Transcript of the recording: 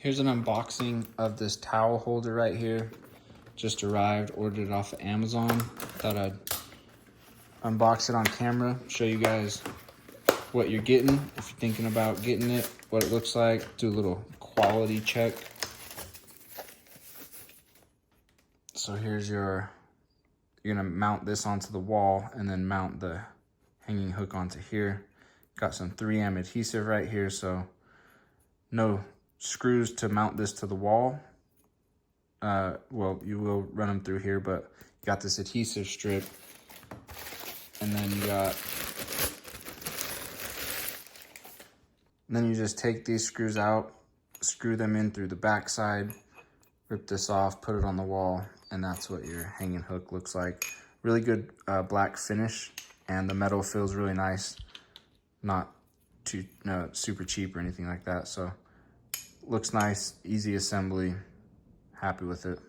Here's an unboxing of this towel holder right here. Just arrived, ordered it off of Amazon. Thought I'd unbox it on camera, show you guys what you're getting. If you're thinking about getting it, what it looks like, do a little quality check. So here's you're gonna mount this onto the wall and then mount the hanging hook onto here. Got some 3M adhesive right here, so no screws to mount this to the wall. Well, you will run them through here, but you got this adhesive strip, and then you just take these screws out, screw them in through the back side, rip this off, put it on the wall, and that's what your hanging hook looks like. Really good black finish, and the metal feels really nice. Not too super cheap or anything like that, so looks nice, easy assembly, happy with it.